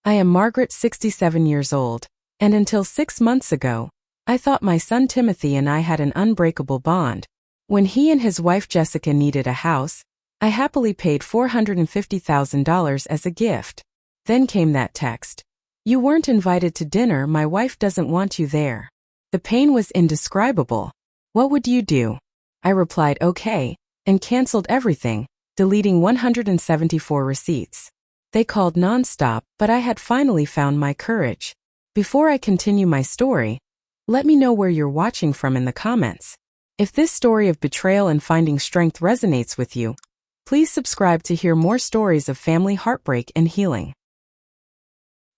I am Margaret, 67 years old, and until 6 months ago, I thought my son Timothy and I had an unbreakable bond. When he and his wife Jessica needed a house, I happily paid $450,000 as a gift. Then came that text. "You weren't invited to dinner, my wife doesn't want you there." The pain was indescribable. "What would you do?" I replied okay, and canceled everything, deleting 174 receipts. They called nonstop, but I had finally found my courage. Before I continue my story, let me know where you're watching from in the comments. If this story of betrayal and finding strength resonates with you, please subscribe to hear more stories of family heartbreak and healing.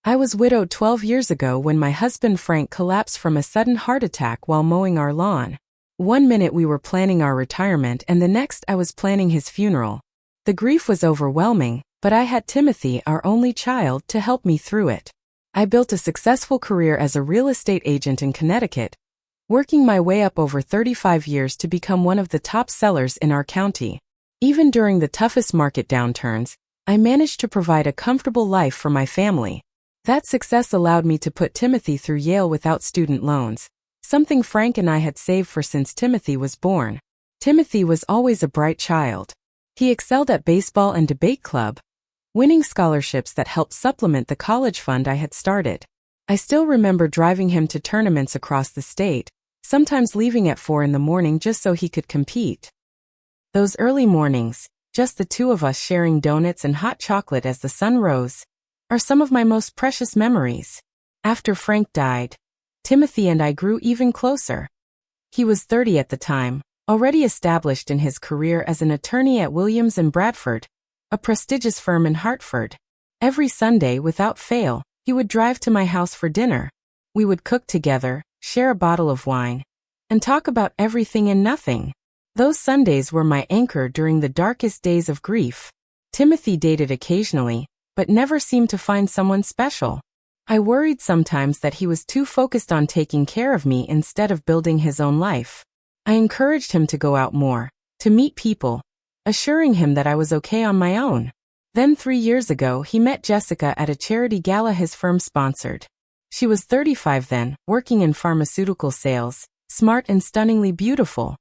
I was widowed 12 years ago when my husband Frank collapsed from a sudden heart attack while mowing our lawn. One minute we were planning our retirement and the next I was planning his funeral. The grief was overwhelming, but I had Timothy, our only child, to help me through it. I built a successful career as a real estate agent in Connecticut, working my way up over 35 years to become one of the top sellers in our county. Even during the toughest market downturns, I managed to provide a comfortable life for my family. That success allowed me to put Timothy through Yale without student loans, something Frank and I had saved for since Timothy was born. Timothy was always a bright child. He excelled at baseball and debate club, winning scholarships that helped supplement the college fund I had started. I still remember driving him to tournaments across the state, sometimes leaving at 4 in the morning just so he could compete. Those early mornings, just the two of us sharing donuts and hot chocolate as the sun rose, are some of my most precious memories. After Frank died, Timothy and I grew even closer. He was 30 at the time, already established in his career as an attorney at Williams & Bradford, a prestigious firm in Hartford. Every Sunday, without fail, he would drive to my house for dinner. We would cook together, share a bottle of wine, and talk about everything and nothing. Those Sundays were my anchor during the darkest days of grief. Timothy dated occasionally, but never seemed to find someone special. I worried sometimes that he was too focused on taking care of me instead of building his own life. I encouraged him to go out more, to meet people, assuring him that I was okay on my own. Then 3 years ago he met Jessica at a charity gala his firm sponsored. She was 35 then, working in pharmaceutical sales, smart and stunningly beautiful.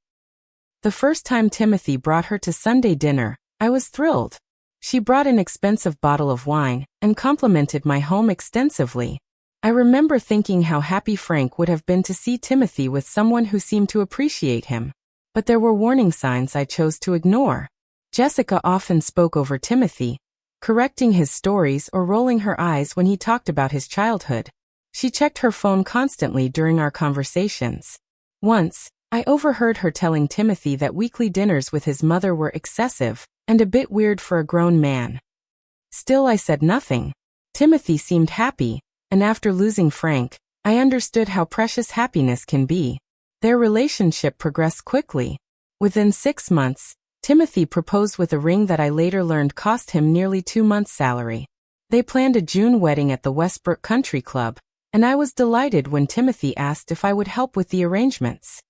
The first time Timothy brought her to Sunday dinner, I was thrilled. She brought an expensive bottle of wine and complimented my home extensively. I remember thinking how happy Frank would have been to see Timothy with someone who seemed to appreciate him. But there were warning signs I chose to ignore. Jessica often spoke over Timothy, correcting his stories or rolling her eyes when he talked about his childhood. She checked her phone constantly during our conversations. Once, I overheard her telling Timothy that weekly dinners with his mother were excessive and a bit weird for a grown man. Still, I said nothing. Timothy seemed happy, and after losing Frank, I understood how precious happiness can be. Their relationship progressed quickly. Within 6 months, Timothy proposed with a ring that I later learned cost him nearly 2 months' salary. They planned a June wedding at the Westbrook Country Club, and I was delighted when Timothy asked if I would help with the arrangements.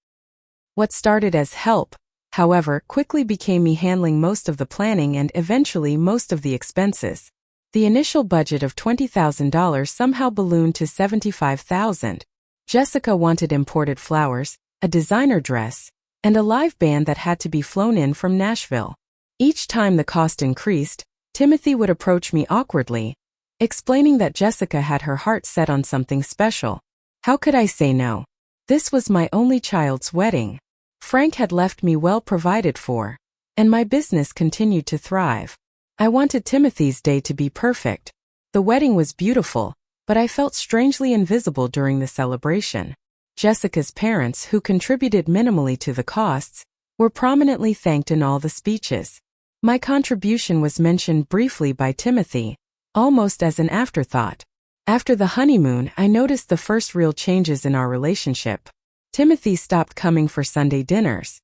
What started as help, however, quickly became me handling most of the planning and eventually most of the expenses. The initial budget of $20,000 somehow ballooned to $75,000. Jessica wanted imported flowers, a designer dress, and a live band that had to be flown in from Nashville. Each time the cost increased, Timothy would approach me awkwardly, explaining that Jessica had her heart set on something special. How could I say no? This was my only child's wedding. Frank had left me well provided for, and my business continued to thrive. I wanted Timothy's day to be perfect. The wedding was beautiful, but I felt strangely invisible during the celebration. Jessica's parents, who contributed minimally to the costs, were prominently thanked in all the speeches. My contribution was mentioned briefly by Timothy, almost as an afterthought. After the honeymoon, I noticed the first real changes in our relationship. Timothy stopped coming for Sunday dinners.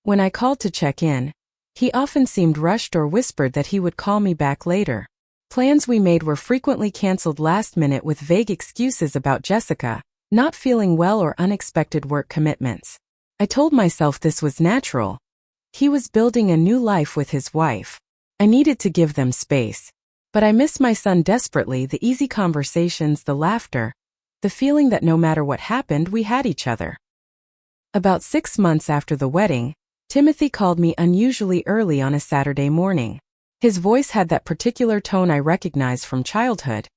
When I called to check in, he often seemed rushed or whispered that he would call me back later. Plans we made were frequently canceled last minute with vague excuses about Jessica, not feeling well, or unexpected work commitments. I told myself this was natural. He was building a new life with his wife. I needed to give them space. But I miss my son desperately, the easy conversations, the laughter, the feeling that no matter what happened, we had each other. About 6 months after the wedding, Timothy called me unusually early on a Saturday morning. His voice had that particular tone I recognized from childhood,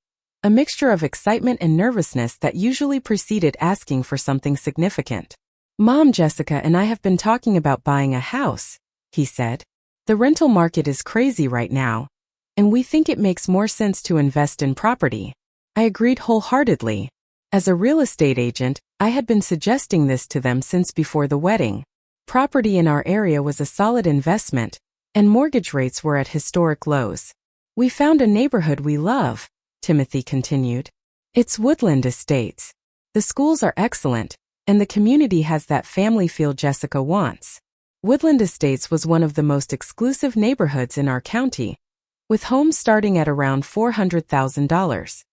a mixture of excitement and nervousness that usually preceded asking for something significant. "Mom, Jessica and I have been talking about buying a house," he said. "The rental market is crazy right now, and we think it makes more sense to invest in property." I agreed wholeheartedly. As a real estate agent, I had been suggesting this to them since before the wedding. Property in our area was a solid investment, and mortgage rates were at historic lows. "We found a neighborhood we love," Timothy continued. "It's Woodland Estates. The schools are excellent, and the community has that family feel Jessica wants." Woodland Estates was one of the most exclusive neighborhoods in our county, with homes starting at around $400,000.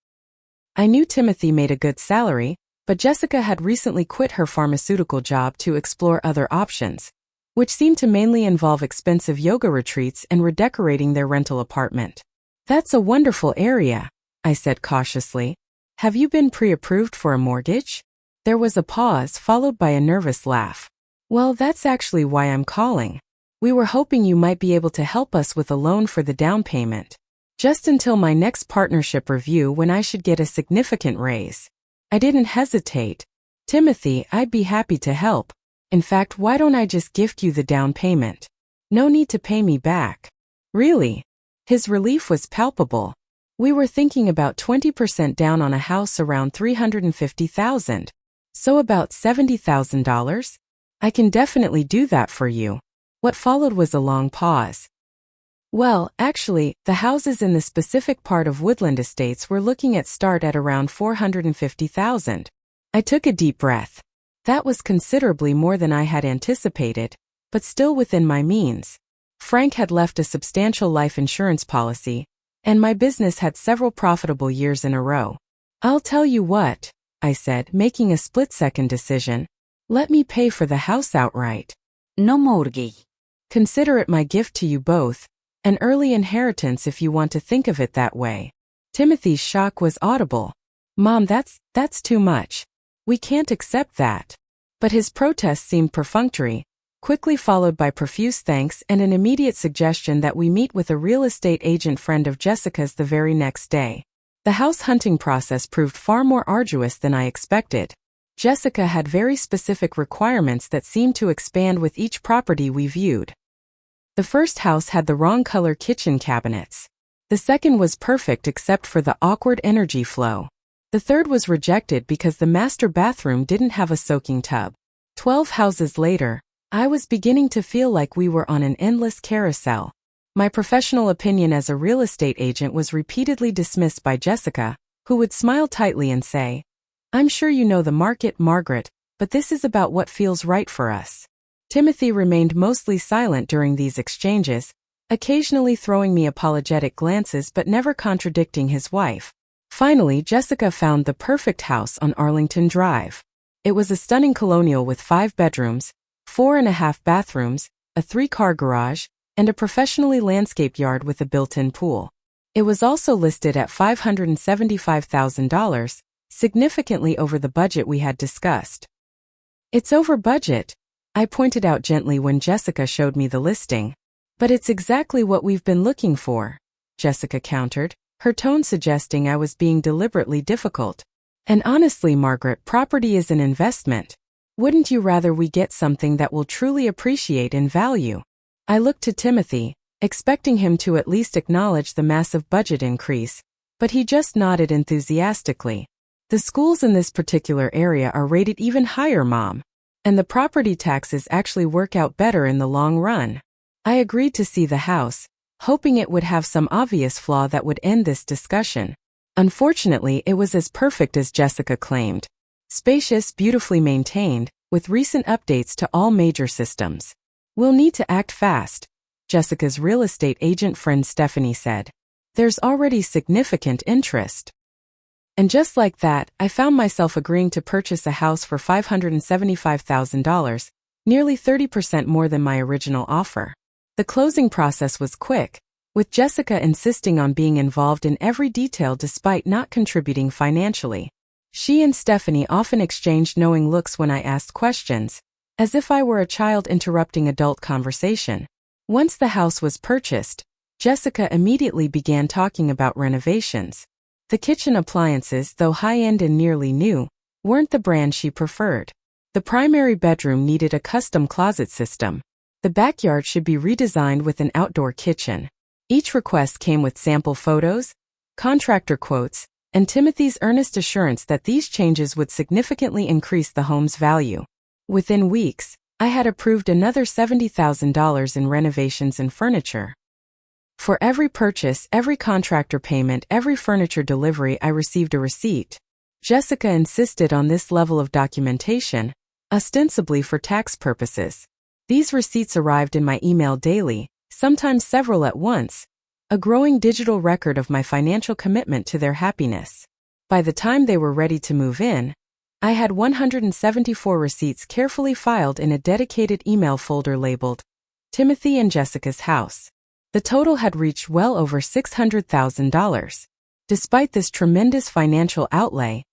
I knew Timothy made a good salary, but Jessica had recently quit her pharmaceutical job to explore other options, which seemed to mainly involve expensive yoga retreats and redecorating their rental apartment. "That's a wonderful area," I said cautiously. "Have you been pre-approved for a mortgage?" There was a pause, followed by a nervous laugh. "Well, that's actually why I'm calling. We were hoping you might be able to help us with a loan for the down payment, just until my next partnership review when I should get a significant raise." I didn't hesitate. "Timothy, I'd be happy to help. In fact, why don't I just gift you the down payment? No need to pay me back." "Really?" His relief was palpable. "We were thinking about 20% down on a house around $350,000. So about $70,000? I can definitely do that for you." What followed was a long pause. "Well, actually, the houses in the specific part of Woodland Estates we're looking at start at around $450,000. I took a deep breath. That was considerably more than I had anticipated, but still within my means. Frank had left a substantial life insurance policy, and my business had several profitable years in a row. "I'll tell you what," I said, making a split-second decision. "Let me pay for the house outright. No mortgage. Consider it my gift to you both. An early inheritance if you want to think of it that way." Timothy's shock was audible. "Mom, that's too much. We can't accept that." But his protest seemed perfunctory, quickly followed by profuse thanks and an immediate suggestion that we meet with a real estate agent friend of Jessica's the very next day. The house hunting process proved far more arduous than I expected. Jessica had very specific requirements that seemed to expand with each property we viewed. The first house had the wrong color kitchen cabinets. The second was perfect except for the awkward energy flow. The third was rejected because the master bathroom didn't have a soaking tub. 12 houses later, I was beginning to feel like we were on an endless carousel. My professional opinion as a real estate agent was repeatedly dismissed by Jessica, who would smile tightly and say, "I'm sure you know the market, Margaret, but this is about what feels right for us." Timothy remained mostly silent during these exchanges, occasionally throwing me apologetic glances but never contradicting his wife. Finally, Jessica found the perfect house on Arlington Drive. It was a stunning colonial with 5 bedrooms, 4.5 bathrooms, a 3-car garage, and a professionally landscaped yard with a built-in pool. It was also listed at $575,000, significantly over the budget we had discussed. "It's over budget," I pointed out gently when Jessica showed me the listing. "But it's exactly what we've been looking for," Jessica countered, her tone suggesting I was being deliberately difficult. "And honestly, Margaret, property is an investment. Wouldn't you rather we get something that will truly appreciate in value?" I looked to Timothy, expecting him to at least acknowledge the massive budget increase, but he just nodded enthusiastically. "The schools in this particular area are rated even higher, Mom. And the property taxes actually work out better in the long run." I agreed to see the house, hoping it would have some obvious flaw that would end this discussion. Unfortunately, it was as perfect as Jessica claimed. Spacious, beautifully maintained, with recent updates to all major systems. "We'll need to act fast," Jessica's real estate agent friend Stephanie said. "There's already significant interest." And just like that, I found myself agreeing to purchase a house for $575,000, nearly 30% more than my original offer. The closing process was quick, with Jessica insisting on being involved in every detail despite not contributing financially. She and Stephanie often exchanged knowing looks when I asked questions, as if I were a child interrupting adult conversation. Once the house was purchased, Jessica immediately began talking about renovations. The kitchen appliances, though high-end and nearly new, weren't the brand she preferred. The primary bedroom needed a custom closet system. The backyard should be redesigned with an outdoor kitchen. Each request came with sample photos, contractor quotes, and Timothy's earnest assurance that these changes would significantly increase the home's value. Within weeks, I had approved another $70,000 in renovations and furniture. For every purchase, every contractor payment, every furniture delivery, I received a receipt. Jessica insisted on this level of documentation, ostensibly for tax purposes. These receipts arrived in my email daily, sometimes several at once, a growing digital record of my financial commitment to their happiness. By the time they were ready to move in, I had 174 receipts carefully filed in a dedicated email folder labeled Timothy and Jessica's House. The total had reached well over $600,000. Despite this tremendous financial outlay,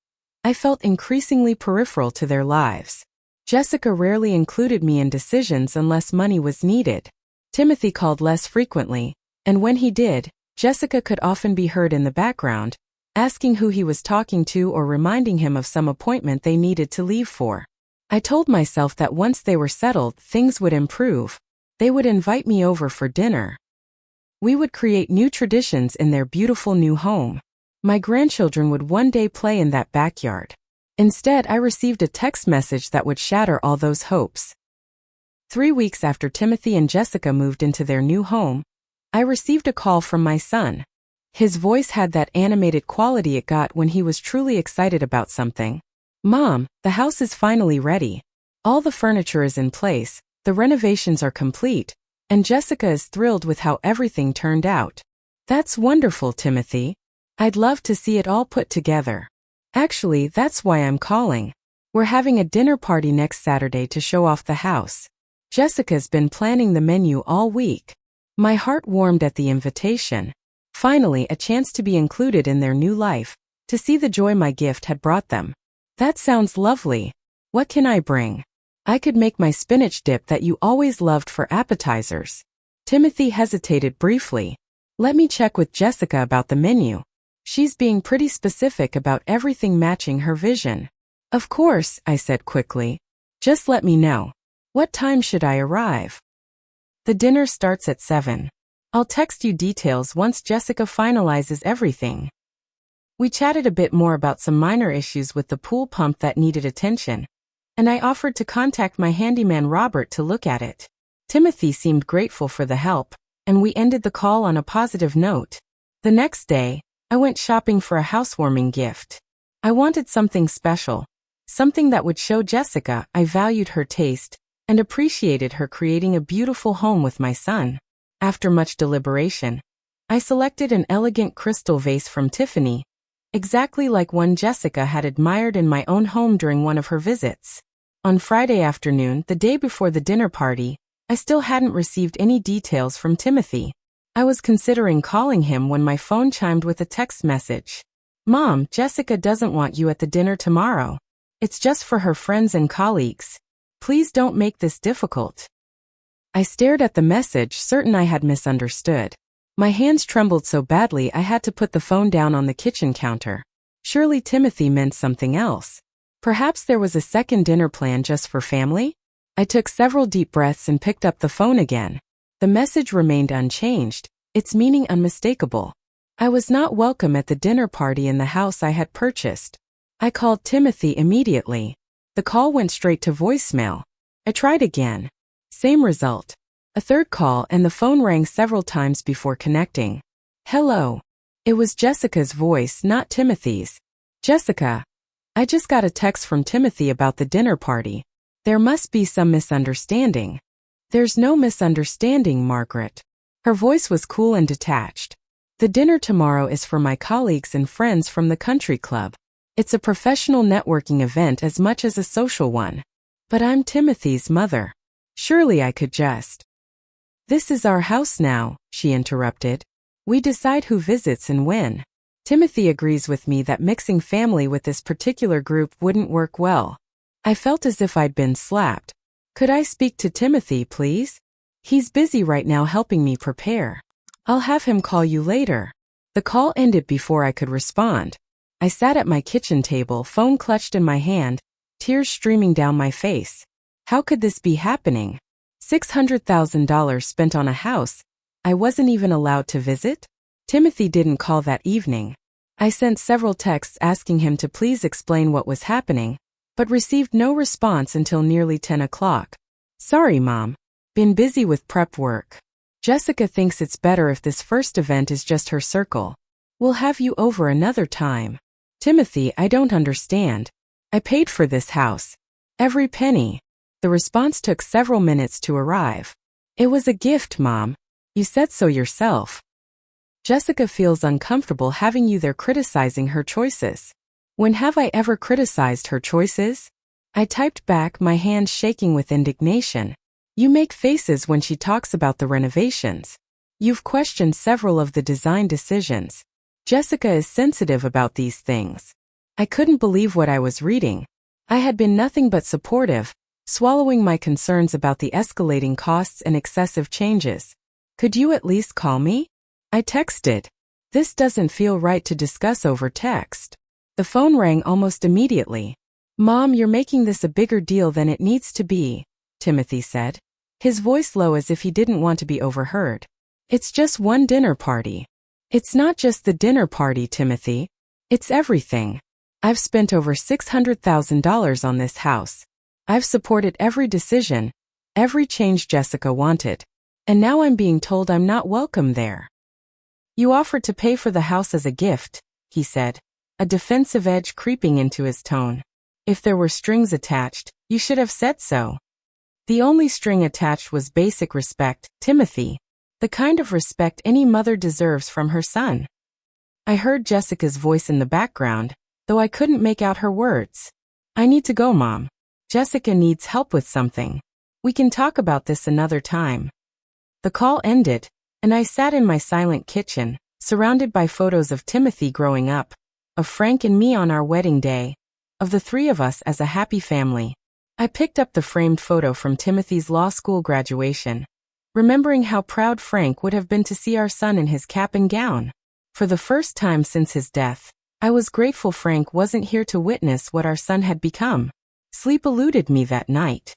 I felt increasingly peripheral to their lives. Jessica rarely included me in decisions unless money was needed. Timothy called less frequently, and when he did, Jessica could often be heard in the background, asking who he was talking to or reminding him of some appointment they needed to leave for. I told myself that once they were settled, things would improve. They would invite me over for dinner. We would create new traditions in their beautiful new home. My grandchildren would one day play in that backyard. Instead, I received a text message that would shatter all those hopes. 3 weeks after Timothy and Jessica moved into their new home, I received a call from my son. His voice had that animated quality it got when he was truly excited about something. "Mom, the house is finally ready. All the furniture is in place, the renovations are complete, and Jessica is thrilled with how everything turned out." "That's wonderful, Timothy. I'd love to see it all put together. Actually, that's why I'm calling. We're having a dinner party next Saturday to show off the house. Jessica's been planning the menu all week." My heart warmed at the invitation. Finally, a chance to be included in their new life, to see the joy my gift had brought them. "That sounds lovely. What can I bring? I could make my spinach dip that you always loved for appetizers." Timothy hesitated briefly. "Let me check with Jessica about the menu. She's being pretty specific about everything matching her vision." "Of course," I said quickly. "Just let me know. What time should I arrive?" "The dinner starts at 7. I'll text you details once Jessica finalizes everything." We chatted a bit more about some minor issues with the pool pump that needed attention, and I offered to contact my handyman Robert to look at it. Timothy seemed grateful for the help, and we ended the call on a positive note. The next day, I went shopping for a housewarming gift. I wanted something special, something that would show Jessica I valued her taste and appreciated her creating a beautiful home with my son. After much deliberation, I selected an elegant crystal vase from Tiffany, exactly like one Jessica had admired in my own home during one of her visits. On Friday afternoon, the day before the dinner party, I still hadn't received any details from Timothy. I was considering calling him when my phone chimed with a text message. "Mom, Jessica doesn't want you at the dinner tomorrow. It's just for her friends and colleagues. Please don't make this difficult." I stared at the message, certain I had misunderstood. My hands trembled so badly I had to put the phone down on the kitchen counter. Surely Timothy meant something else. Perhaps there was a second dinner plan just for family? I took several deep breaths and picked up the phone again. The message remained unchanged, its meaning unmistakable. I was not welcome at the dinner party in the house I had purchased. I called Timothy immediately. The call went straight to voicemail. I tried again. Same result. A third call and the phone rang several times before connecting. "Hello." It was Jessica's voice, not Timothy's. "Jessica, I just got a text from Timothy about the dinner party. There must be some misunderstanding." "There's no misunderstanding, Margaret." Her voice was cool and detached. "The dinner tomorrow is for my colleagues and friends from the country club. It's a professional networking event as much as a social one. But I'm Timothy's mother. Surely I could just..." "This is our house now," she interrupted. We decide who visits and when. Timothy agrees with me that mixing family with this particular group wouldn't work well. I felt as if I'd been slapped. Could I speak to Timothy, please? He's busy right now helping me prepare. I'll have him call you later. The call ended before I could respond. I sat at my kitchen table, phone clutched in my hand, tears streaming down my face. How could this be happening? $600,000 spent on a house I wasn't even allowed to visit? Timothy didn't call that evening. I sent several texts asking him to please explain what was happening, but received no response until nearly 10 o'clock. Sorry, Mom. Been busy with prep work. Jessica thinks it's better if this first event is just her circle. We'll have you over another time. Timothy, I don't understand. I paid for this house. Every penny. The response took several minutes to arrive. It was a gift, Mom. You said so yourself. Jessica feels uncomfortable having you there criticizing her choices. When have I ever criticized her choices? I typed back, my hands shaking with indignation. You make faces when she talks about the renovations. You've questioned several of the design decisions. Jessica is sensitive about these things. I couldn't believe what I was reading. I had been nothing but supportive, swallowing my concerns about the escalating costs and excessive changes. Could you at least call me? I texted. This doesn't feel right to discuss over text. The phone rang almost immediately. Mom, you're making this a bigger deal than it needs to be, Timothy said, his voice low as if he didn't want to be overheard. It's just one dinner party. It's not just the dinner party, Timothy. It's everything. I've spent over $600,000 on this house. I've supported every decision, every change Jessica wanted. And now I'm being told I'm not welcome there. You offered to pay for the house as a gift, he said, a defensive edge creeping into his tone. If there were strings attached, you should have said so. The only string attached was basic respect, Timothy. The kind of respect any mother deserves from her son. I heard Jessica's voice in the background, though I couldn't make out her words. I need to go, Mom. Jessica needs help with something. We can talk about this another time. The call ended, and I sat in my silent kitchen, surrounded by photos of Timothy growing up, of Frank and me on our wedding day, of the three of us as a happy family. I picked up the framed photo from Timothy's law school graduation, remembering how proud Frank would have been to see our son in his cap and gown. For the first time since his death, I was grateful Frank wasn't here to witness what our son had become. Sleep eluded me that night.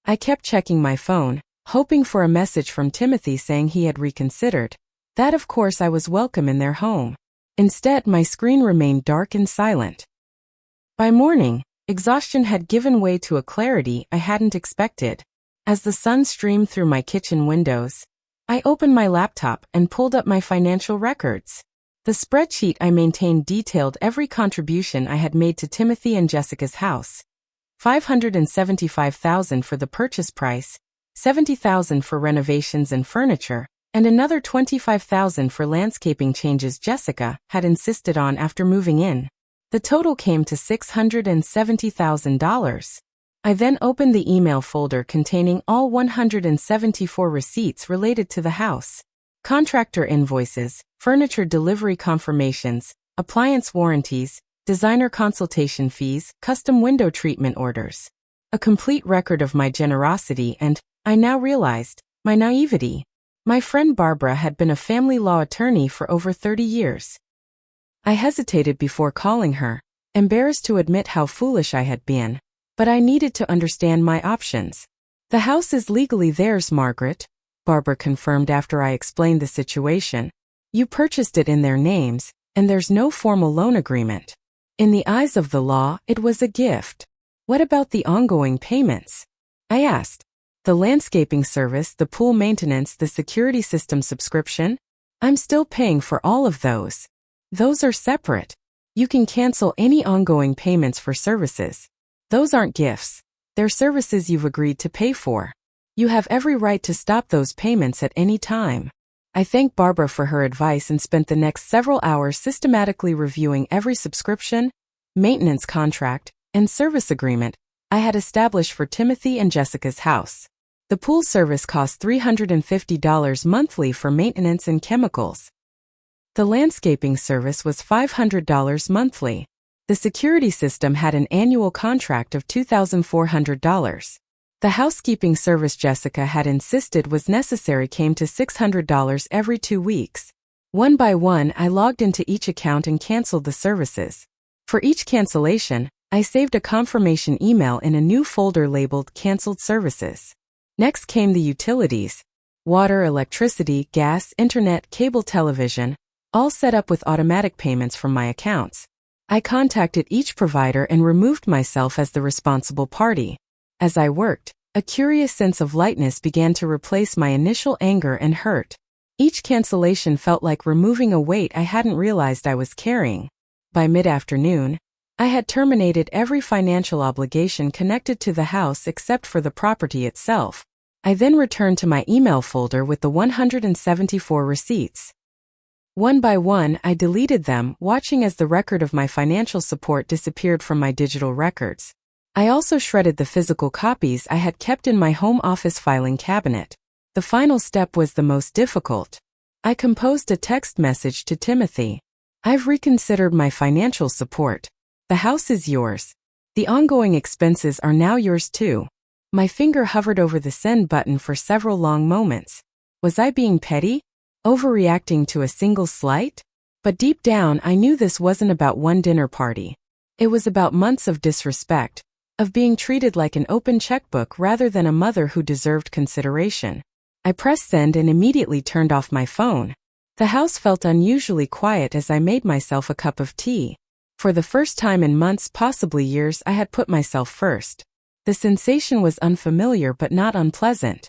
I kept checking my phone, hoping for a message from Timothy saying he had reconsidered. That of course I was welcome in their home. Instead, my screen remained dark and silent. By morning, exhaustion had given way to a clarity I hadn't expected. As the sun streamed through my kitchen windows, I opened my laptop and pulled up my financial records. The spreadsheet I maintained detailed every contribution I had made to Timothy and Jessica's house. $575,000 for the purchase price, $70,000 for renovations and furniture, and another $25,000 for landscaping changes Jessica had insisted on after moving in. The total came to $670,000. I then opened the email folder containing all 174 receipts related to the house. Contractor invoices, furniture delivery confirmations, appliance warranties, designer consultation fees, custom window treatment orders. A complete record of my generosity and, I now realized, my naivety. My friend Barbara had been a family law attorney for over 30 years. I hesitated before calling her, embarrassed to admit how foolish I had been. But I needed to understand my options. The house is legally theirs, Margaret, Barbara confirmed after I explained the situation. You purchased it in their names, and there's no formal loan agreement. In the eyes of the law, it was a gift. What about the ongoing payments? I asked. The landscaping service, the pool maintenance, the security system subscription? I'm still paying for all of those. Those are separate. You can cancel any ongoing payments for services. Those aren't gifts. They're services you've agreed to pay for. You have every right to stop those payments at any time. I thanked Barbara for her advice and spent the next several hours systematically reviewing every subscription, maintenance contract, and service agreement I had established for Timothy and Jessica's house. The pool service cost $350 monthly for maintenance and chemicals. The landscaping service was $500 monthly. The security system had an annual contract of $2,400. The housekeeping service Jessica had insisted was necessary came to $600 every 2 weeks. One by one, I logged into each account and canceled the services. For each cancellation, I saved a confirmation email in a new folder labeled Canceled Services. Next came the utilities: water, electricity, gas, internet, cable television, all set up with automatic payments from my accounts. I contacted each provider and removed myself as the responsible party. As I worked, a curious sense of lightness began to replace my initial anger and hurt. Each cancellation felt like removing a weight I hadn't realized I was carrying. By mid-afternoon, I had terminated every financial obligation connected to the house except for the property itself. I then returned to my email folder with the 174 receipts. One by one, I deleted them, watching as the record of my financial support disappeared from my digital records. I also shredded the physical copies I had kept in my home office filing cabinet. The final step was the most difficult. I composed a text message to Timothy. I've reconsidered my financial support. The house is yours. The ongoing expenses are now yours too. My finger hovered over the send button for several long moments. Was I being petty? Overreacting to a single slight? But deep down, I knew this wasn't about one dinner party. It was about months of disrespect, of being treated like an open checkbook rather than a mother who deserved consideration. I pressed send and immediately turned off my phone. The house felt unusually quiet as I made myself a cup of tea. For the first time in months, possibly years, I had put myself first. The sensation was unfamiliar but not unpleasant.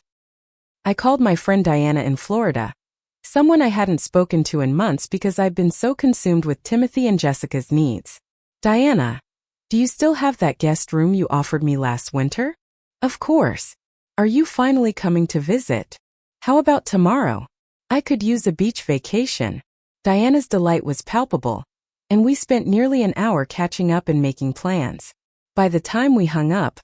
I called my friend Diana in Florida, someone I hadn't spoken to in months because I'd been so consumed with Timothy and Jessica's needs. Diana, do you still have that guest room you offered me last winter? Of course. Are you finally coming to visit? How about tomorrow? I could use a beach vacation. Diana's delight was palpable, and we spent nearly an hour catching up and making plans. By the time we hung up,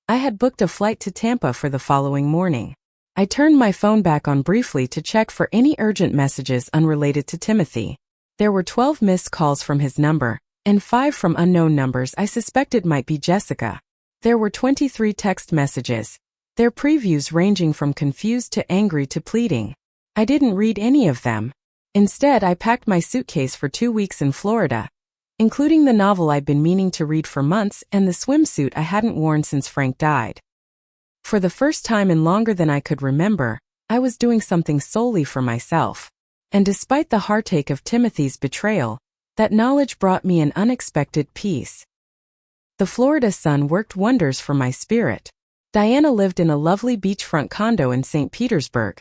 I had booked a flight to Tampa for the following morning. I turned my phone back on briefly to check for any urgent messages unrelated to Timothy. There were 12 missed calls from his number, and 5 from unknown numbers I suspected might be Jessica. There were 23 text messages, their previews ranging from confused to angry to pleading. I didn't read any of them. Instead, I packed my suitcase for 2 weeks in Florida, including the novel I'd been meaning to read for months and the swimsuit I hadn't worn since Frank died. For the first time in longer than I could remember, I was doing something solely for myself. And despite the heartache of Timothy's betrayal, that knowledge brought me an unexpected peace. The Florida sun worked wonders for my spirit. Diana lived in a lovely beachfront condo in St. Petersburg,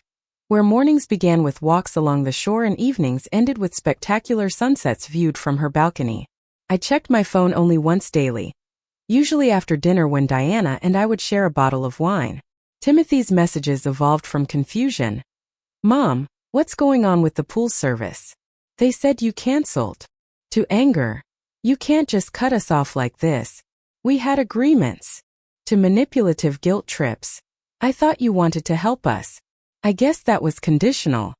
where mornings began with walks along the shore and evenings ended with spectacular sunsets viewed from her balcony. I checked my phone only once daily, usually after dinner when Diana and I would share a bottle of wine. Timothy's messages evolved from confusion. "Mom, what's going on with the pool service? They said you canceled." To anger. "You can't just cut us off like this. We had agreements." To manipulative guilt trips. "I thought you wanted to help us. I guess that was conditional."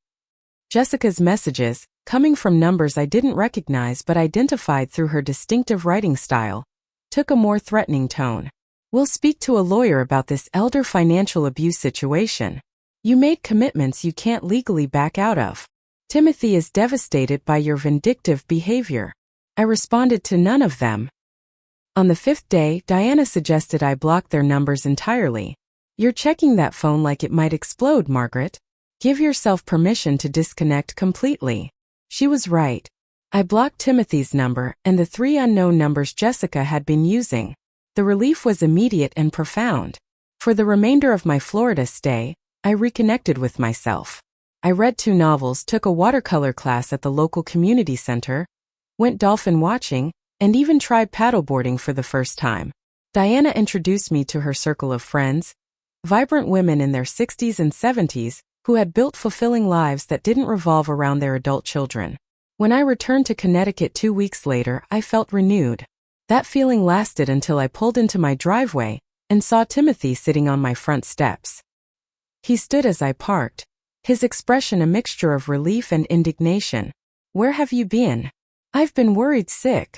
Jessica's messages, coming from numbers I didn't recognize but identified through her distinctive writing style, took a more threatening tone. "We'll speak to a lawyer about this elder financial abuse situation. You made commitments you can't legally back out of. Timothy is devastated by your vindictive behavior." I responded to none of them. On the 5th day, Diana suggested I block their numbers entirely. "You're checking that phone like it might explode, Margaret. Give yourself permission to disconnect completely." She was right. I blocked Timothy's number and the 3 unknown numbers Jessica had been using. The relief was immediate and profound. For the remainder of my Florida stay, I reconnected with myself. I read 2 novels, took a watercolor class at the local community center, went dolphin watching, and even tried paddleboarding for the first time. Diana introduced me to her circle of friends, vibrant women in their 60s and 70s, who had built fulfilling lives that didn't revolve around their adult children. When I returned to Connecticut 2 weeks later, I felt renewed. That feeling lasted until I pulled into my driveway and saw Timothy sitting on my front steps. He stood as I parked, his expression a mixture of relief and indignation. Where have you been? I've been worried sick.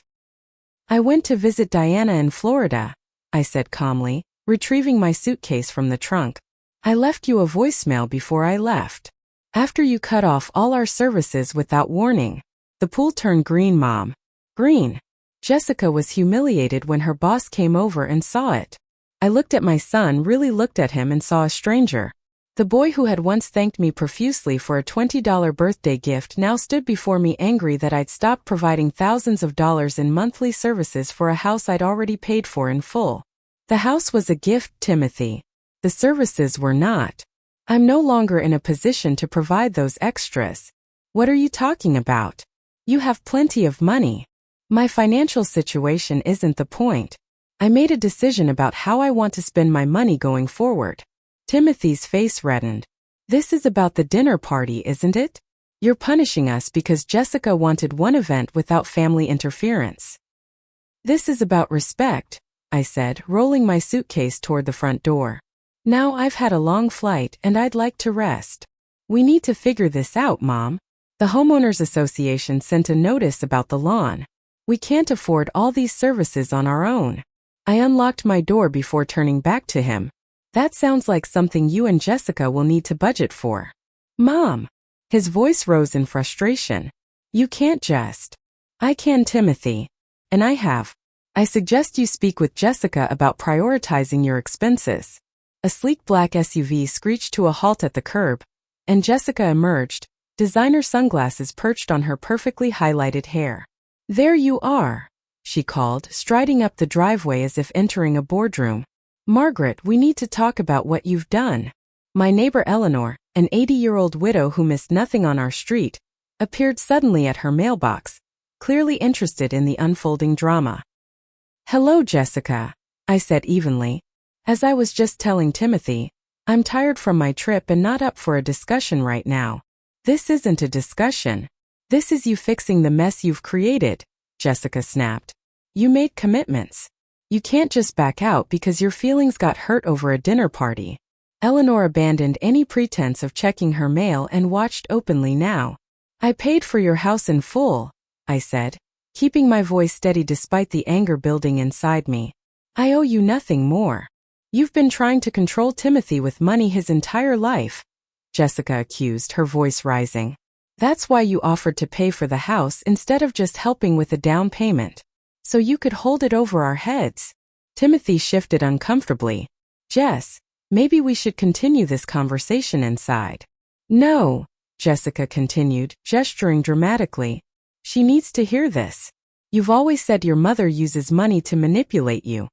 I went to visit Diana in Florida, I said calmly, retrieving my suitcase from the trunk. I left you a voicemail before I left. After you cut off all our services without warning. The pool turned green, Mom. Green. Jessica was humiliated when her boss came over and saw it. I looked at my son, really looked at him, and saw a stranger. The boy who had once thanked me profusely for a $20 birthday gift now stood before me angry that I'd stopped providing thousands of dollars in monthly services for a house I'd already paid for in full. The house was a gift, Timothy. The services were not. I'm no longer in a position to provide those extras. What are you talking about? You have plenty of money. My financial situation isn't the point. I made a decision about how I want to spend my money going forward. Timothy's face reddened. This is about the dinner party, isn't it? You're punishing us because Jessica wanted one event without family interference. This is about respect, I said, rolling my suitcase toward the front door. Now I've had a long flight and I'd like to rest. We need to figure this out, Mom. The Homeowners Association sent a notice about the lawn. We can't afford all these services on our own. I unlocked my door before turning back to him. That sounds like something you and Jessica will need to budget for. Mom! His voice rose in frustration. You can't just. I can, Timothy. And I have. I suggest you speak with Jessica about prioritizing your expenses. A sleek black SUV screeched to a halt at the curb, and Jessica emerged, designer sunglasses perched on her perfectly highlighted hair. There you are, she called, striding up the driveway as if entering a boardroom. Margaret, we need to talk about what you've done. My neighbor Eleanor, an 80-year-old widow who missed nothing on our street, appeared suddenly at her mailbox, clearly interested in the unfolding drama. Hello, Jessica, I said evenly. As I was just telling Timothy, I'm tired from my trip and not up for a discussion right now. This isn't a discussion. This is you fixing the mess you've created, Jessica snapped. You made commitments. You can't just back out because your feelings got hurt over a dinner party. Eleanor abandoned any pretense of checking her mail and watched openly now. I paid for your house in full, I said, keeping my voice steady despite the anger building inside me. I owe you nothing more. You've been trying to control Timothy with money his entire life, Jessica accused, her voice rising. That's why you offered to pay for the house instead of just helping with a down payment. So you could hold it over our heads. Timothy shifted uncomfortably. Jess, maybe we should continue this conversation inside. No, Jessica continued, gesturing dramatically. She needs to hear this. You've always said your mother uses money to manipulate you.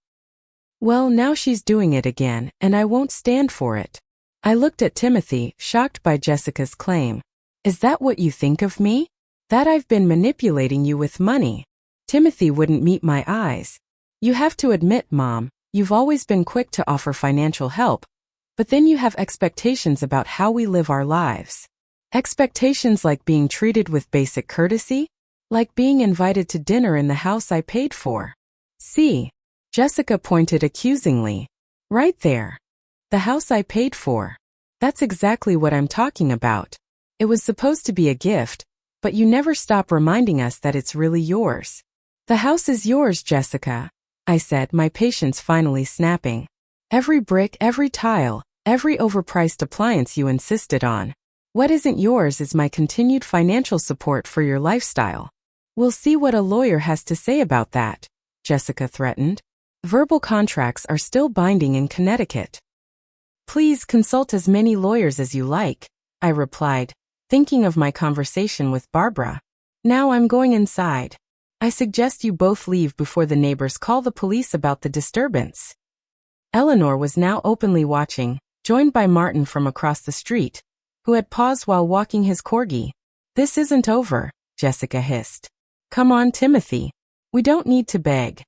Well, now she's doing it again, and I won't stand for it. I looked at Timothy, shocked by Jessica's claim. Is that what you think of me? That I've been manipulating you with money? Timothy wouldn't meet my eyes. You have to admit, Mom, you've always been quick to offer financial help, but then you have expectations about how we live our lives. Expectations like being treated with basic courtesy? Like being invited to dinner in the house I paid for. See? Jessica pointed accusingly. Right there. The house I paid for. That's exactly what I'm talking about. It was supposed to be a gift, but you never stop reminding us that it's really yours. The house is yours, Jessica, I said, my patience finally snapping. Every brick, every tile, every overpriced appliance you insisted on. What isn't yours is my continued financial support for your lifestyle. We'll see what a lawyer has to say about that, Jessica threatened. Verbal contracts are still binding in Connecticut. Please consult as many lawyers as you like, I replied, thinking of my conversation with Barbara. Now I'm going inside. I suggest you both leave before the neighbors call the police about the disturbance. Eleanor was now openly watching, joined by Martin from across the street, who had paused while walking his corgi. This isn't over, Jessica hissed. Come on, Timothy. We don't need to beg.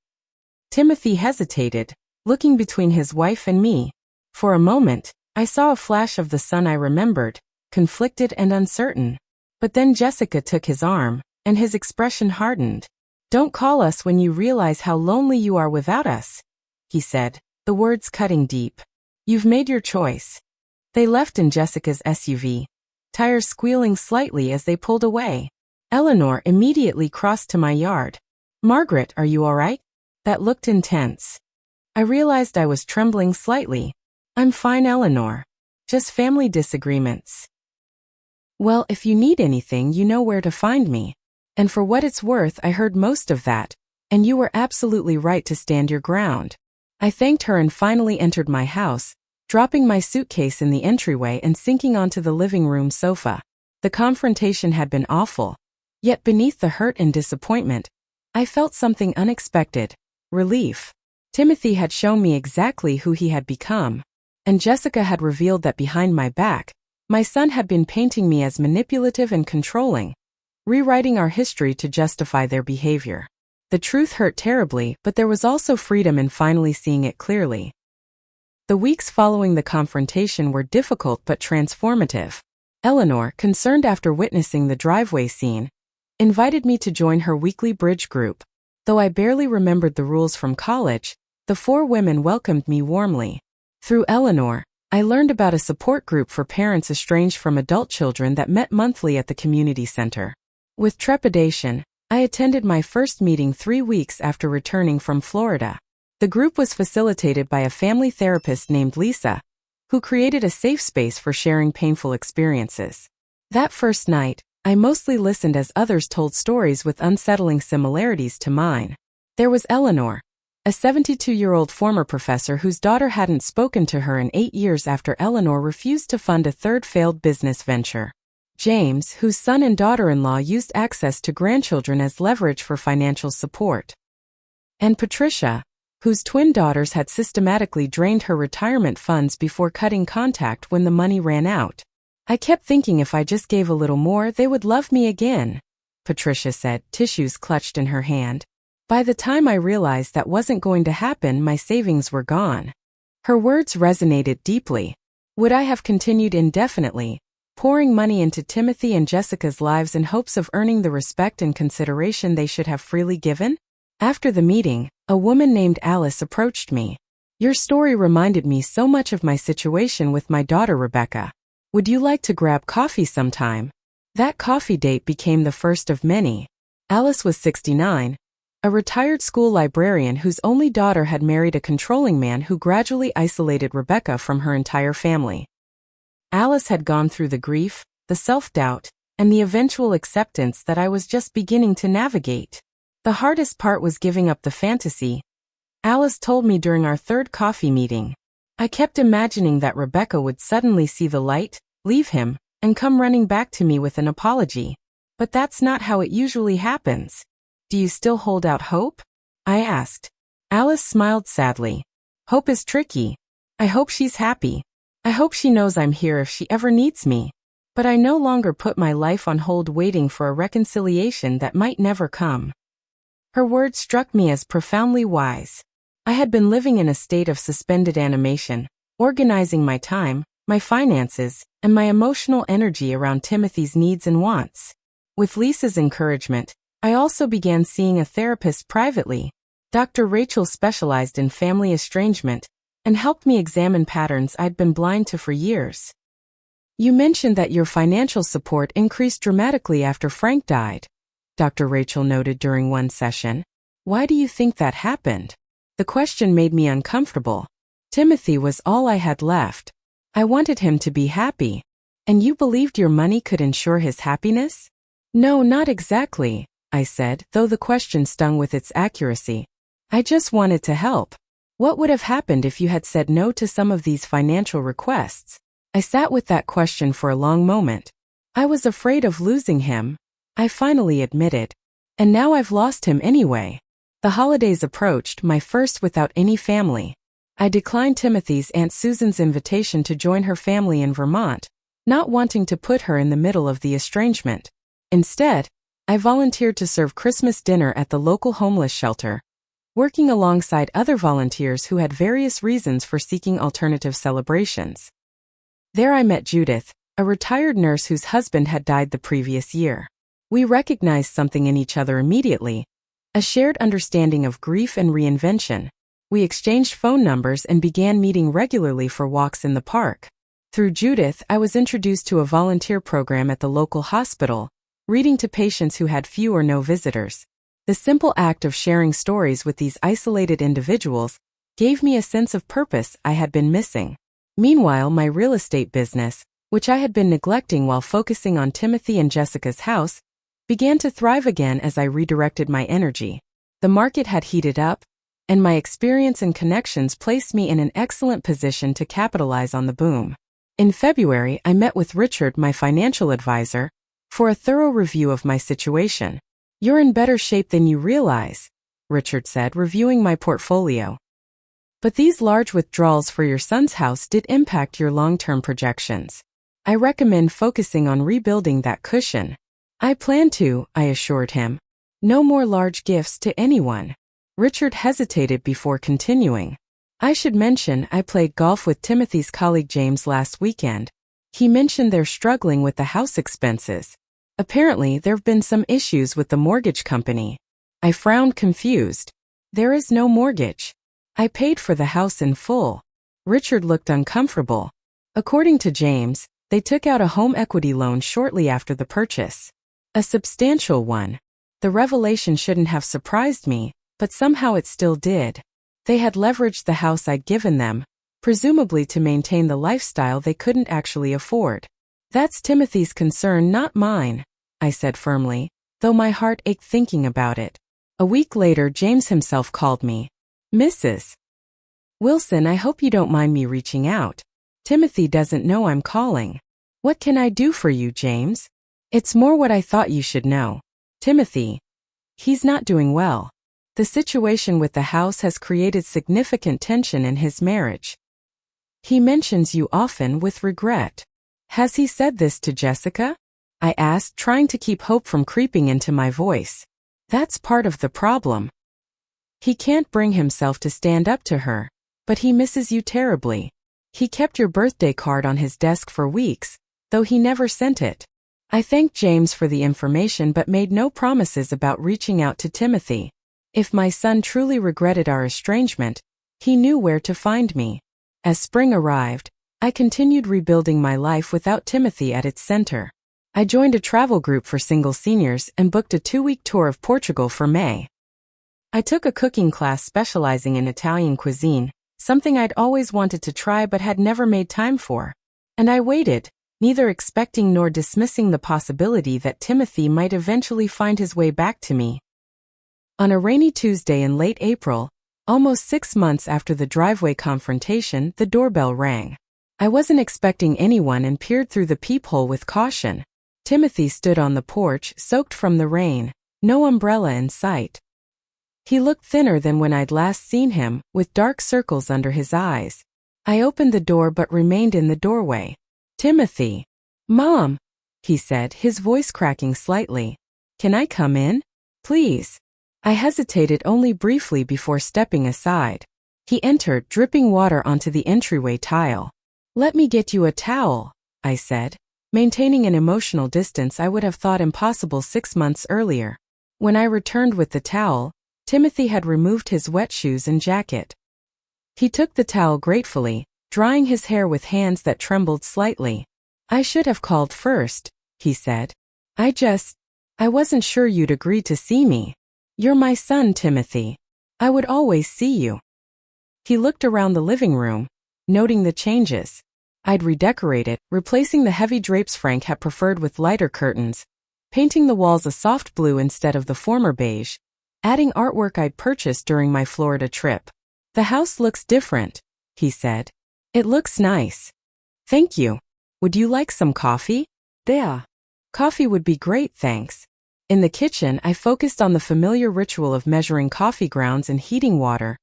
Timothy hesitated, looking between his wife and me. For a moment, I saw a flash of the son I remembered, conflicted and uncertain. But then Jessica took his arm, and his expression hardened. Don't call us when you realize how lonely you are without us, he said, the words cutting deep. You've made your choice. They left in Jessica's SUV, tires squealing slightly as they pulled away. Eleanor immediately crossed to my yard. "Margaret, are you all right?" That looked intense. I realized I was trembling slightly. "I'm fine, Eleanor. Just family disagreements." "Well, if you need anything, you know where to find me. And for what it's worth, I heard most of that, and you were absolutely right to stand your ground." I thanked her and finally entered my house, dropping my suitcase in the entryway and sinking onto the living room sofa. The confrontation had been awful. Yet beneath the hurt and disappointment, I felt something unexpected: relief. Timothy had shown me exactly who he had become, and Jessica had revealed that behind my back, my son had been painting me as manipulative and controlling, rewriting our history to justify their behavior. The truth hurt terribly, but there was also freedom in finally seeing it clearly. The weeks following the confrontation were difficult but transformative. Eleanor, concerned after witnessing the driveway scene, invited me to join her weekly bridge group. Though I barely remembered the rules from college, the four women welcomed me warmly. Through Eleanor, I learned about a support group for parents estranged from adult children that met monthly at the community center. With trepidation, I attended my first meeting 3 weeks after returning from Florida. The group was facilitated by a family therapist named Lisa, who created a safe space for sharing painful experiences. That first night, I mostly listened as others told stories with unsettling similarities to mine. There was Eleanor, a 72-year-old former professor whose daughter hadn't spoken to her in 8 years after Eleanor refused to fund a third failed business venture. James, whose son and daughter-in-law used access to grandchildren as leverage for financial support. And Patricia, whose twin daughters had systematically drained her retirement funds before cutting contact when the money ran out. "I kept thinking if I just gave a little more, they would love me again," Patricia said, tissues clutched in her hand. "By the time I realized that wasn't going to happen, my savings were gone." Her words resonated deeply. Would I have continued indefinitely, pouring money into Timothy and Jessica's lives in hopes of earning the respect and consideration they should have freely given? After the meeting, a woman named Alice approached me. "Your story reminded me so much of my situation with my daughter Rebecca. Would you like to grab coffee sometime?" That coffee date became the first of many. Alice was 69, a retired school librarian whose only daughter had married a controlling man who gradually isolated Rebecca from her entire family. Alice had gone through the grief, the self-doubt, and the eventual acceptance that I was just beginning to navigate. The hardest part was giving up the fantasy, Alice told me during our third coffee meeting. I kept imagining that Rebecca would suddenly see the light, leave him, and come running back to me with an apology. But that's not how it usually happens. "Do you still hold out hope?" I asked. Alice smiled sadly. "Hope is tricky. I hope she's happy. I hope she knows I'm here if she ever needs me. But I no longer put my life on hold waiting for a reconciliation that might never come." Her words struck me as profoundly wise. I had been living in a state of suspended animation, organizing my time, my finances, and my emotional energy around Timothy's needs and wants. With Lisa's encouragement, I also began seeing a therapist privately. Dr. Rachel specialized in family estrangement and helped me examine patterns I'd been blind to for years. "You mentioned that your financial support increased dramatically after Frank died," Dr. Rachel noted during one session. "Why do you think that happened?" The question made me uncomfortable. Timothy was all I had left. I wanted him to be happy. "And you believed your money could ensure his happiness?" "No, not exactly," I said, though the question stung with its accuracy. "I just wanted to help. What would have happened if you had said no to some of these financial requests?" I sat with that question for a long moment. "I was afraid of losing him," I finally admitted. "And now I've lost him anyway." The holidays approached, my first without any family. I declined Timothy's Aunt Susan's invitation to join her family in Vermont, not wanting to put her in the middle of the estrangement. Instead, I volunteered to serve Christmas dinner at the local homeless shelter, working alongside other volunteers who had various reasons for seeking alternative celebrations. There I met Judith, a retired nurse whose husband had died the previous year. We recognized something in each other immediately, a shared understanding of grief and reinvention. We exchanged phone numbers and began meeting regularly for walks in the park. Through Judith, I was introduced to a volunteer program at the local hospital, reading to patients who had few or no visitors. The simple act of sharing stories with these isolated individuals gave me a sense of purpose I had been missing. Meanwhile, my real estate business, which I had been neglecting while focusing on Timothy and Jessica's house, began to thrive again as I redirected my energy. The market had heated up, and my experience and connections placed me in an excellent position to capitalize on the boom. In February, I met with Richard, my financial advisor, for a thorough review of my situation. "You're in better shape than you realize," Richard said, reviewing my portfolio. "But these large withdrawals for your son's house did impact your long-term projections. I recommend focusing on rebuilding that cushion." "I plan to," I assured him. "No more large gifts to anyone." Richard hesitated before continuing. "I should mention I played golf with Timothy's colleague James last weekend. He mentioned they're struggling with the house expenses. Apparently, there've been some issues with the mortgage company." I frowned, confused. "There is no mortgage. I paid for the house in full." Richard looked uncomfortable. "According to James, they took out a home equity loan shortly after the purchase. A substantial one. The revelation shouldn't have surprised me, but somehow it still did. They had leveraged the house I'd given them, presumably to maintain the lifestyle they couldn't actually afford." "That's Timothy's concern, not mine," I said firmly, though my heart ached thinking about it. A week later, James himself called me. "Mrs. Wilson, I hope you don't mind me reaching out. Timothy doesn't know I'm calling." "What can I do for you, James?" "It's more what I thought you should know. Timothy, he's not doing well. The situation with the house has created significant tension in his marriage. He mentions you often with regret." "Has he said this to Jessica?" I asked, trying to keep hope from creeping into my voice. "That's part of the problem. He can't bring himself to stand up to her, but he misses you terribly. He kept your birthday card on his desk for weeks, though he never sent it." I thanked James for the information but made no promises about reaching out to Timothy. If my son truly regretted our estrangement, he knew where to find me. As spring arrived, I continued rebuilding my life without Timothy at its center. I joined a travel group for single seniors and booked a 2-week tour of Portugal for May. I took a cooking class specializing in Italian cuisine, something I'd always wanted to try but had never made time for. And I waited, neither expecting nor dismissing the possibility that Timothy might eventually find his way back to me. On a rainy Tuesday in late April, almost 6 months after the driveway confrontation, the doorbell rang. I wasn't expecting anyone and peered through the peephole with caution. Timothy stood on the porch, soaked from the rain, no umbrella in sight. He looked thinner than when I'd last seen him, with dark circles under his eyes. I opened the door but remained in the doorway. "Timothy." "Mom," he said, his voice cracking slightly. "Can I come in? Please." I hesitated only briefly before stepping aside. He entered, dripping water onto the entryway tile. "Let me get you a towel," I said, maintaining an emotional distance I would have thought impossible 6 months earlier. When I returned with the towel, Timothy had removed his wet shoes and jacket. He took the towel gratefully, drying his hair with hands that trembled slightly. "I should have called first," he said. I wasn't sure you'd agree to see me. You're my son, Timothy. I would always see you." He looked around the living room, noting the changes. I'd redecorated, replacing the heavy drapes Frank had preferred with lighter curtains, painting the walls a soft blue instead of the former beige, adding artwork I'd purchased during my Florida trip. "The house looks different," he said. "It looks nice." "Thank you. Would you like some coffee?" "There." "Coffee would be great, thanks." In the kitchen, I focused on the familiar ritual of measuring coffee grounds and heating water,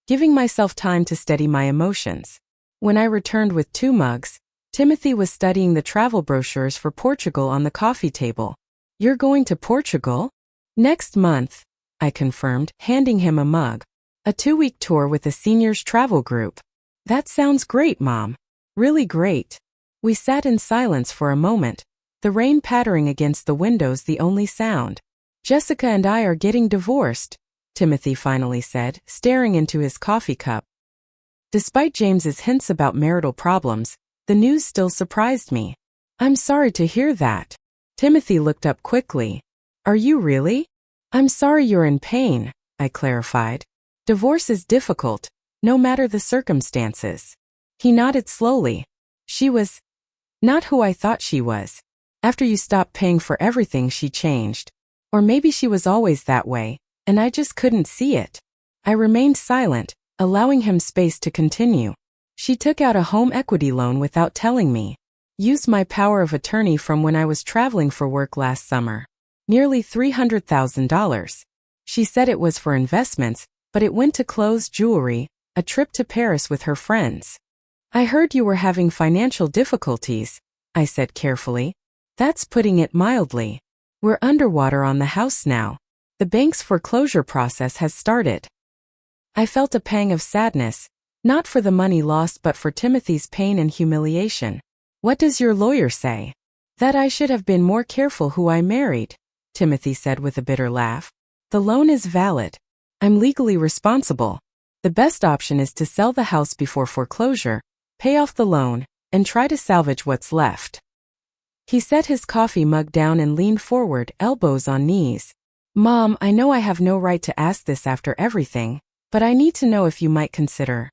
giving myself time to steady my emotions. When I returned with 2 mugs, Timothy was studying the travel brochures for Portugal on the coffee table. "You're going to Portugal?" "Next month," I confirmed, handing him a mug. "A 2-week tour with a seniors travel group." "That sounds great, Mom. Really great." We sat in silence for a moment, the rain pattering against the windows the only sound. "Jessica and I are getting divorced," Timothy finally said, staring into his coffee cup. Despite James's hints about marital problems, the news still surprised me. "I'm sorry to hear that." Timothy looked up quickly. Are you really? I'm sorry you're in pain, I clarified. Divorce is difficult, no matter the circumstances. He nodded slowly. She was not who I thought she was. After you stopped paying for everything, she changed. Or maybe she was always that way, and I just couldn't see it. I remained silent, allowing him space to continue. She took out a home equity loan without telling me. Used my power of attorney from when I was traveling for work last summer. Nearly $300,000. She said it was for investments, but it went to clothes, jewelry, a trip to Paris with her friends. I heard you were having financial difficulties, I said carefully. That's putting it mildly. We're underwater on the house now. The bank's foreclosure process has started. I felt a pang of sadness, not for the money lost but for Timothy's pain and humiliation. What does your lawyer say? That I should have been more careful who I married, Timothy said with a bitter laugh. The loan is valid. I'm legally responsible. The best option is to sell the house before foreclosure, pay off the loan, and try to salvage what's left. He set his coffee mug down and leaned forward, elbows on knees. Mom, I know I have no right to ask this after everything, but I need to know if you might consider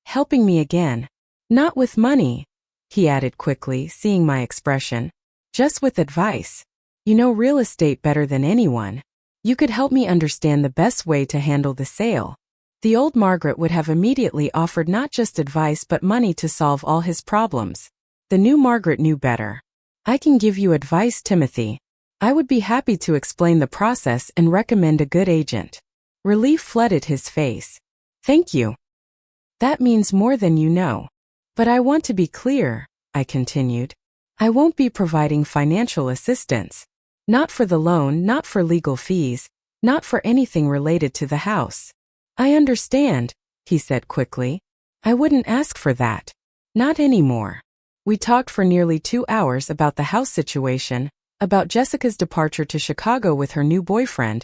helping me again. Not with money, he added quickly, seeing my expression. Just with advice. You know real estate better than anyone. You could help me understand the best way to handle the sale. The old Margaret would have immediately offered not just advice but money to solve all his problems. The new Margaret knew better. I can give you advice, Timothy. I would be happy to explain the process and recommend a good agent. Relief flooded his face. Thank you. That means more than you know. But I want to be clear, I continued. I won't be providing financial assistance. Not for the loan, not for legal fees, not for anything related to the house. I understand, he said quickly. I wouldn't ask for that. Not anymore. We talked for nearly 2 hours about the house situation, about Jessica's departure to Chicago with her new boyfriend,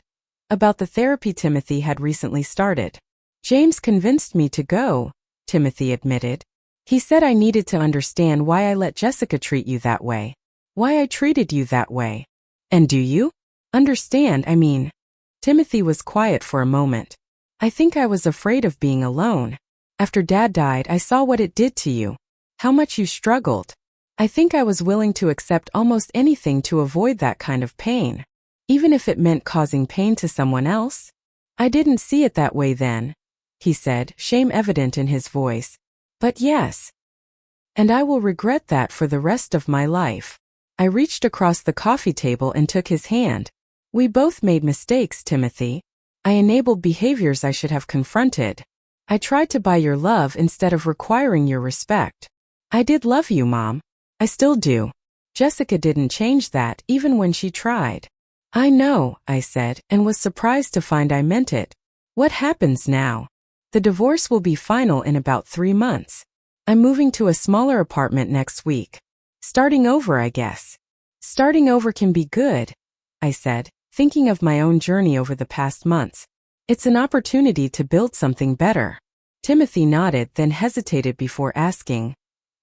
about the therapy Timothy had recently started. James convinced me to go, Timothy admitted. He said I needed to understand why I let Jessica treat you that way. Why I treated you that way. And do you? Understand, I mean. Timothy was quiet for a moment. I think I was afraid of being alone. After Dad died, I saw what it did to you. How much you struggled. I think I was willing to accept almost anything to avoid that kind of pain. Even if it meant causing pain to someone else. I didn't see it that way then, he said, shame evident in his voice. But yes. And I will regret that for the rest of my life. I reached across the coffee table and took his hand. We both made mistakes, Timothy. I enabled behaviors I should have confronted. I tried to buy your love instead of requiring your respect. I did love you, Mom. I still do. Jessica didn't change that, even when she tried. I know, I said, and was surprised to find I meant it. What happens now? The divorce will be final in about 3 months. I'm moving to a smaller apartment next week. Starting over, I guess. Starting over can be good, I said, thinking of my own journey over the past months. It's an opportunity to build something better. Timothy nodded, then hesitated before asking,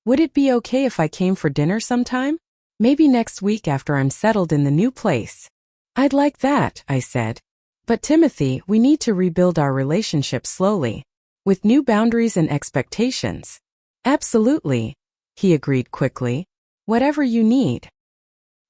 would it be okay if I came for dinner sometime? Maybe next week after I'm settled in the new place. I'd like that, I said. But Timothy, we need to rebuild our relationship slowly, with new boundaries and expectations. Absolutely, he agreed quickly. Whatever you need.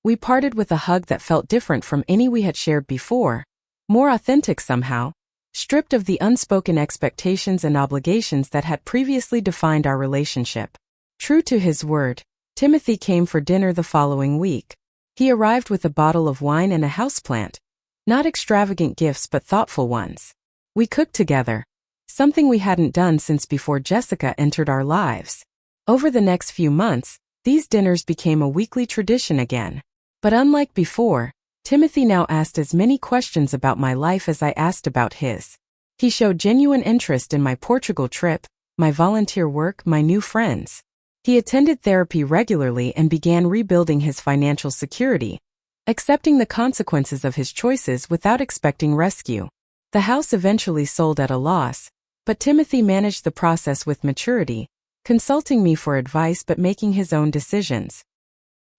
We parted with a hug that felt different from any we had shared before, more authentic somehow, stripped of the unspoken expectations and obligations that had previously defined our relationship. True to his word, Timothy came for dinner the following week. He arrived with a bottle of wine and a houseplant. Not extravagant gifts but thoughtful ones. We cooked together, something we hadn't done since before Jessica entered our lives. Over the next few months, these dinners became a weekly tradition again. But unlike before, Timothy now asked as many questions about my life as I asked about his. He showed genuine interest in my Portugal trip, my volunteer work, my new friends. He attended therapy regularly and began rebuilding his financial security, accepting the consequences of his choices without expecting rescue. The house eventually sold at a loss, but Timothy managed the process with maturity, consulting me for advice but making his own decisions.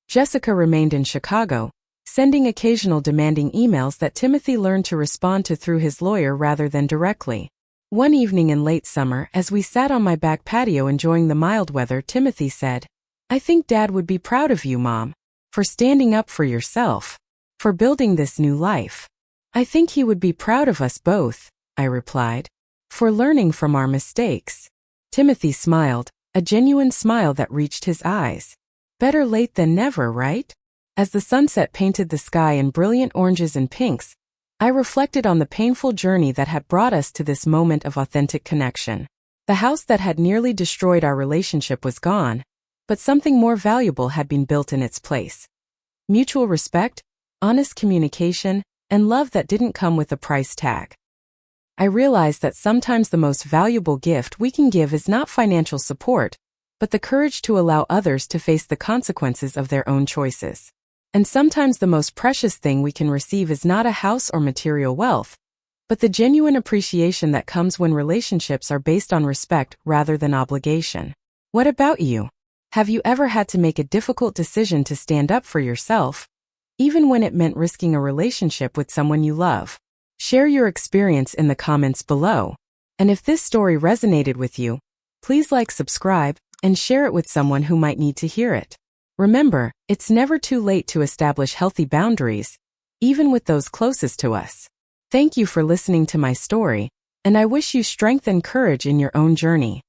Jessica remained in Chicago, sending occasional demanding emails that Timothy learned to respond to through his lawyer rather than directly. One evening in late summer, as we sat on my back patio enjoying the mild weather, Timothy said, "I think Dad would be proud of you, Mom, for standing up for yourself, for building this new life." "I think he would be proud of us both," I replied, "for learning from our mistakes." Timothy smiled, a genuine smile that reached his eyes. Better late than never, right? As the sunset painted the sky in brilliant oranges and pinks, I reflected on the painful journey that had brought us to this moment of authentic connection. The house that had nearly destroyed our relationship was gone, but something more valuable had been built in its place. Mutual respect, honest communication, and love that didn't come with a price tag. I realized that sometimes the most valuable gift we can give is not financial support, but the courage to allow others to face the consequences of their own choices. And sometimes the most precious thing we can receive is not a house or material wealth, but the genuine appreciation that comes when relationships are based on respect rather than obligation. What about you? Have you ever had to make a difficult decision to stand up for yourself, even when it meant risking a relationship with someone you love? Share your experience in the comments below. And if this story resonated with you, please like, subscribe, and share it with someone who might need to hear it. Remember, it's never too late to establish healthy boundaries, even with those closest to us. Thank you for listening to my story, and I wish you strength and courage in your own journey.